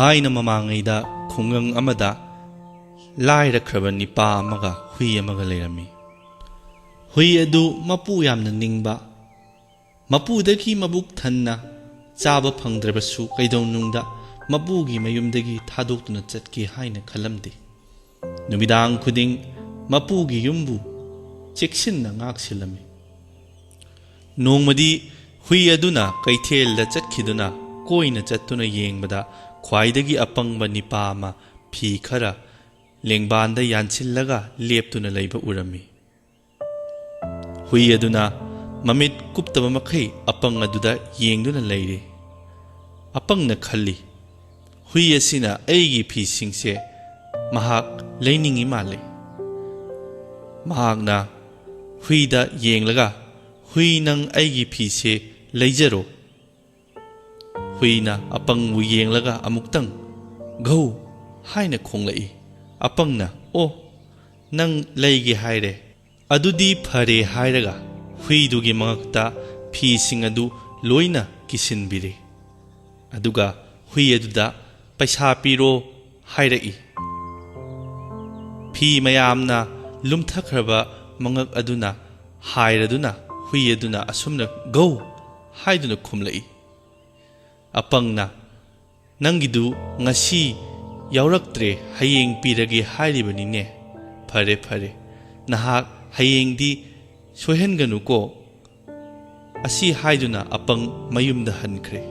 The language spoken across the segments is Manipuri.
थाइना ममांगैदा खुंगंग अमदा लाइरख्रब निपा अमगा हुई अमगा लेरमी हुई अदु मपु यामना निंगबा मपुदगी मबुक थन्ना चाबा फंगद्रबसु कैदौनुंगदा मपुगी मयुमदगी थादोक्तुना चटके हाइना खलमदे नुमिदांग खुदिंग मपुगी युमबु चेक्सिन्ना ngaksilami नोंमदी हुई अदुना कैथेलदा चटखिदुना कोइना चत्तुना येंगबदा ख्वाइदगी अपंगबा निपा अमा फी खरा लेंगबांदा यानसिल्लगा लेप्तुना लैबा उरमी हुई अदुना ममित कुप्तबा मखै अपंग अदुदा येंगदुना लैरे अपंगना खल्ली हुई असिना ऐगी फी सिंगसे महाक लैनिंगी माले महाकना हुईदा येंगलगा हुई नंग ऐगी फी से लैजरो हुईना अपंगबु येंगलगा अमुक्तंग घौ हाइना खोंगलई अपंगना ओ नंग लैगे हाइरे अदुदी फरे हाइरगा हुईदुगी मंगक्ता फी सिंग अदु लोइना किसिनबिरे अदुगा हुई अदुदा पैसा पीरो हाइरई फी मयामना लुमथख्रबा मंगक अदुना हाइरदुना हुई अदुना असुमना गौ हाइदुना खुमलई अपंगना नंगिदु ngasi यावरक्त्रे हयेंग पीरगे हाइरिबनिने फरे फरे नहाक हयेंगदी सोहेनगनुको असी हाइदुना अपंग मयुमदा हनख्रे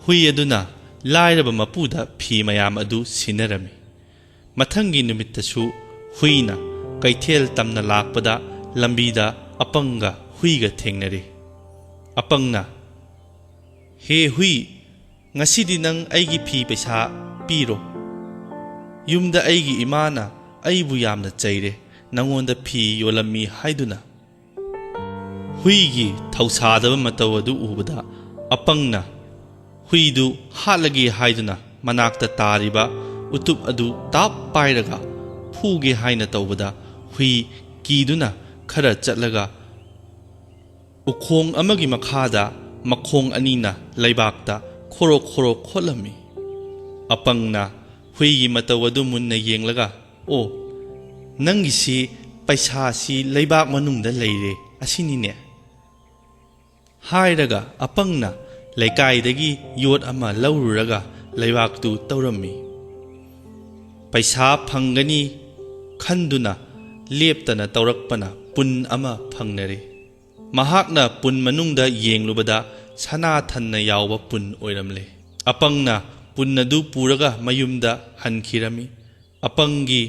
हुई अदुना लाइरबा मपुदा फी मयाम अदु सिनरमी मथंगी नुमित्तसु हुईना कैथेल तमना लाकपदा लंबीदा अपंगा हुईगा थेंगनरे अपंगना हे हुई ngasidi nang aigi phi paisa piro yumda aigi imana aibu yamna chaire nangonda phi yolami haiduna huigi thausadaba matawadu ubada apangna huidu halagi haiduna manakta tariba utub adu tap pairaga phuge haina tawbada hui kiduna khara chatlaga ukhong amagi makhada makhong anina laibakta खोरो खोरो खोलमी अपंगना हुईगी मतवदु मुन्ना येंगलगा ओ नंगिसी पैसासी लैबाक मनुंगदा लैरे असिनिने हाइरगा अपंगना लैकाइदगी योट अमा लौरुरगा लैबाकतु तौरमी पैसा फंगनी खंदुना लेप्तना तौरकपना पुन अमा फंगनरे महाकना पुन मनुंगदा येंगलुबदा सना थन्ना यावबा पुन ओइरमले अपंगना पुन्नदु पुरगा मयुमदा हनखिरमी अपंगी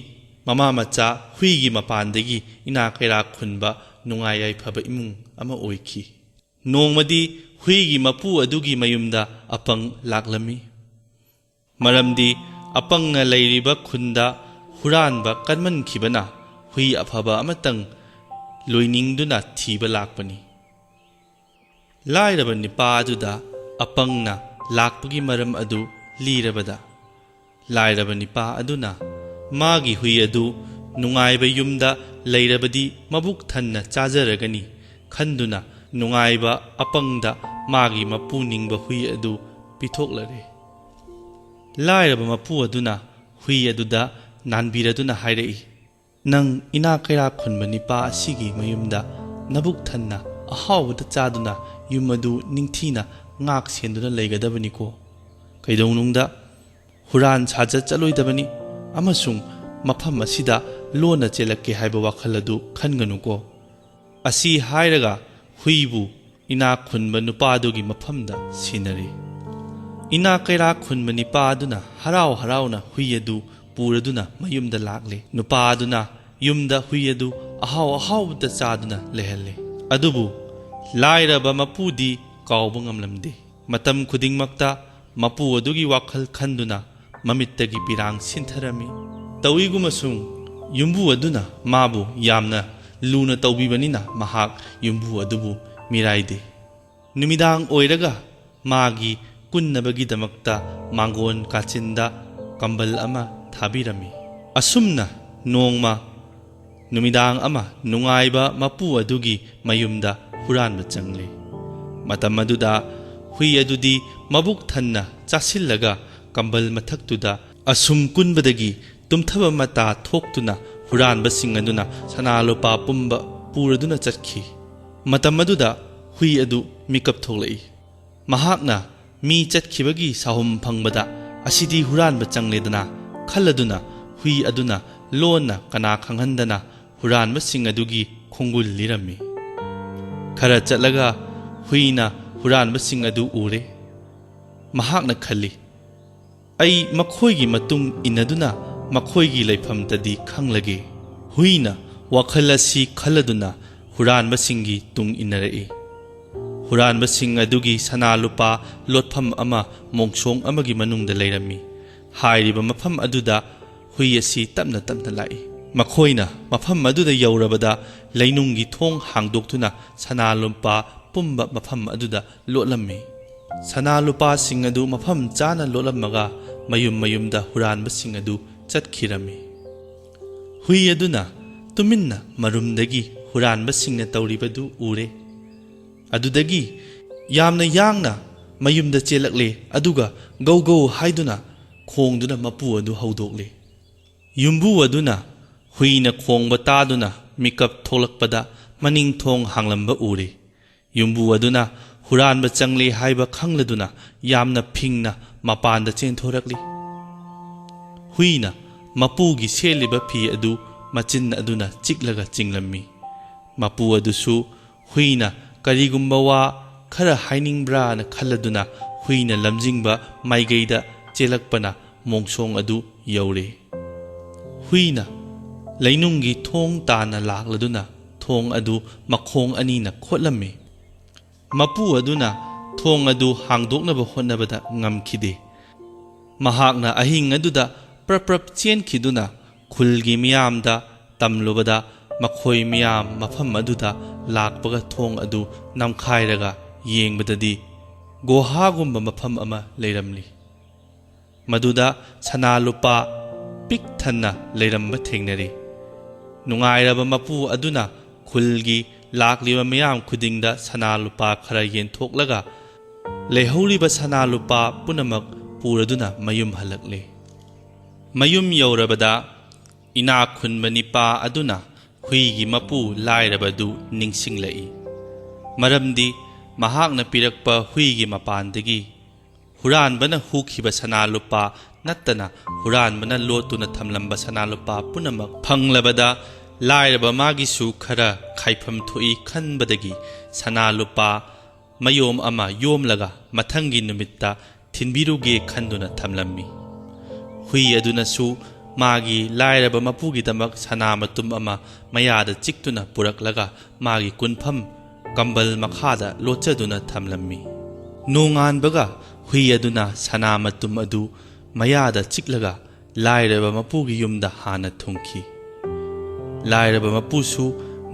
ममा मचा हुईगी मपानदगी इना कैरा खुनबा नुंगाय याइफबा इमुंग अमा ओइखि नोंमदी हुईगी मपु अदुगी मयुमदा अपंग लाक्लमी मरमदी अपंगना लैरिबा खुंदा हुरानबा कन्मनखिबना हुई अफबा अमतंग लोइनिंगदुना थीबा लाकपनी लाइरबा निपा अदुदा अपंगना लाकपगी मरम अदु लीरबदा लाइरबा निपा अदुना मागी हुई अदु नुंगाइबा युमदा लैरबदी मबुक थन्ना चाजरगनी खंदुना नुंगाइबा अपंगदा मागी मपु निंगबा हुई अदु पिथोकलरे लाइरबा मपु अदुना हुई अदुदा नानबिरदुना हाइरई नंग इना कैरा खुनबा Nipah असिगी मयुमदा नबुक थन्ना अहावदा चादुना युमदु निंगथीना ngak senduna leigadabani ko kaidonungda huran saja chaloidabani amasung mafam asida lona chelakke haiba wakhaladu khanganu ko asi hairaga huibu ina khunba nupadugi mafamda sinari ina kaira khunba nipaduna harau harauna huiyadu puraduna mayumda lakle nupaduna yumda huiyadu ahaw ahawda chaduna lehalle adubu lairaba mapudi काउबंग अमलमदे मतम खुदिंगमक्ता मपु अदुगी वाखल खंदुना ममित्तगी पिरांग सिंथरमी तविगुमसुंग युम्बु अदुना माबु यामना लूना तौबीबनिना महाक युम्बु अदुबु मिराइदे नुमिदांग ओइरगा मागी कुन्नबगिदमक्ता मांगोन काचिंदा कंबल अमा थाबिरमी असुमना नोंगमा नुमिदांग अमा नुंगाइबा मपु अदुगी मयुमदा हुरानबा चंगले मतम अदुदा hui adudi mabuk thanna chasillega kambal mathaktuda asum kunbadagi tumthaba mata thoktuna huranba sing aduna sana lupa pumba puraduna chatkhi matam aduda hui adu mikap tholai mahakna mi chatkibagi sahum phangbada asidi huranba changledana khaladuna hui aduna lona kana khanghandana huranba sing adugi khongul lirami khara chatlaga huina huranba sing adu ure mahakna khali ai makhoigi matung inaduna makhoigi leifamtadi khanglage huina wakhal asi khaladuna huranba singi tung inarei huranba sing adugi sana lupa lotpham ama mongsong amagi manungda leirami hairiba mafam aduda hui asi tapna tapna lai makhoina mafam aduda yaurabada leinungi thong hangdoktuna sana lupa pumba mafam aduda lotlammi sana lupa sing adu mafam chana lotlammaga mayum mayumda huranba sing adu chatkirami hui aduna tuminna marumdagi huranba singna tawribadu ure adudagi yamna yangna mayumda chelakle aduga gau gau haiduna khongduna mapu adu haudokle yumbu aduna huina khongba taduna mikap tholakpada maning thong hanglamba ure yumbu aduna huranba changle haiba khangladuna yamna phingna mapanda chenthorakli huina mapugi seliba phi adu machin aduna chiklaga chinglammi mapu adusu huina karigumba wa khara hainingbra na khaladuna huina lamjingba maigeida chelakpana mongsong adu yaure huina leinungi thong tana lakladuna thong adu makhong anina khotlamme mapu aduna thong adu hangdoknaba hotnabada ngamkhide mahakna ahing aduda prap chen khiduna khulgi miyamda tamlubada makhoi miyam mafam aduda lakpaga thong adu namkhairaga yengbadadi goha gumba mafam ama leiramli maduda sana lupa pik thanna leiramba thengnari nungairaba mapu aduna khulgi lakliba miyam khudingda sana lupa khara yen thoklaga leiholiba sana lupa punamak puraduna mayum halakle mayum yaurabada ina khunba nipa aduna huigi mapu lairabadu ningsinglai maramdi mahakna pirakpa huigi mapandagi huranbana hukhiba sana lupa nattana huranbana lotuna thamlamba sana lupa punamak phanglabada lairaba magisu khara khaifam thui khanbadagi sana lupa mayom ama yomlaga mathangi numitta thinbiruge khanduna thamlammi hui adunasu magi lairaba mapugi damak sana matum ama mayada chiktuna puraklaga magi kunpham kambal makhada lochaduna thamlammi nongan baga hui aduna sana matum adu mayada chiklaga lairaba mapugi yumda hana thungki lairaba mapusu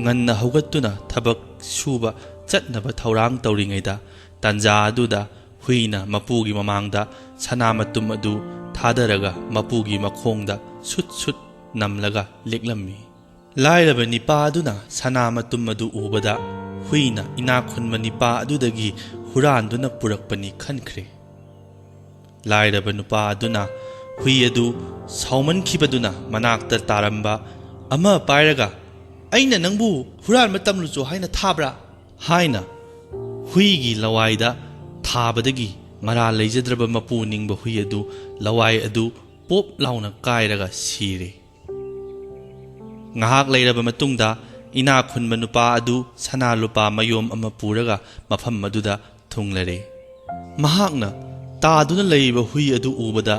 nganna hogattuna thabak suba chatnaba thaurang tawringaida tanja aduda huina mapugi mamangda sana matum adu thadaraga mapugi makhongda sut sut namlaga leklammi lairaba nipa aduna sana matum adu ubada huina inakhunma nipa adudagi huranduna purakpani khankhre lairaba nupa aduna hui adu sauman khibaduna manakta taramba ama pairaga aina nangbu huran matam luchu haina thabra haina huigi lawaida thabadagi mara leijadraba mapu ningba hui adu lawai adu pop launa kairaga sire ngahak leiraba matungda ina khunba nupa adu sana lupa mayom ama puraga mafam aduda thunglare mahakna taaduna leiba hui adu ubada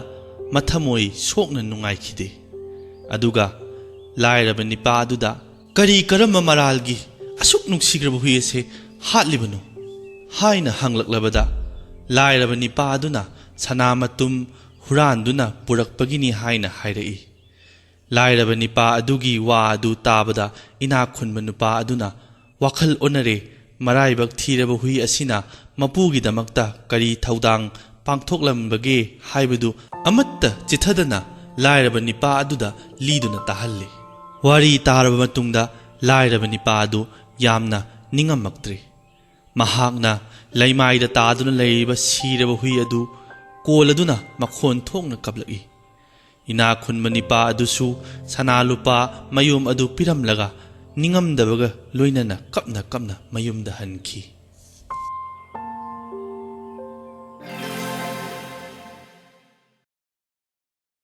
mathamoi sokna nungai khide aduga lairaba nipa aduda kari karama maralgi asuk nungsigraba hui ase hatlibanu haina hanglaklabada lairaba nipa aduna sana matum huranduna purakpagini haina hairai lairaba nipa adugi wa adu tabada ina khunba nupa aduna wakhal onare maraibak thiraba hui asina mapugi damakta kari thaudang pangthoklambage haibadu amatta chithadana lairaba nipa aduda liduna tahalle wari taraba matungda lairaba nipa adu yamna ningamaktre ꯃꯍꯥꯛꯅ ꯂꯩꯃꯥꯏꯗ ꯇꯥꯗꯨꯅ ꯂꯩꯔꯤꯕ ꯁꯤꯔꯕ ꯍꯨꯏ ꯑꯗꯨ ꯀꯣꯜꯂꯗꯨꯅ ꯃꯈꯣꯟ ꯊꯣꯛꯅ ꯀꯞꯂꯛꯏ꯫ ꯏꯅꯥꯛ ꯈꯨꯟꯕ ꯅꯤꯄꯥ ꯑꯗꯨꯁꯨ ꯁꯅꯥ ꯂꯨꯄꯥ ꯃꯌꯨꯝ ꯑꯗꯨ ꯄꯤꯔꯝꯂꯒ ꯅꯤꯡꯉꯝꯗꯕꯒ ꯂꯣꯏꯅꯅ ꯀꯞꯅ ꯀꯞꯅ ꯃꯌꯨꯝꯗ ꯍꯟꯈꯤ꯫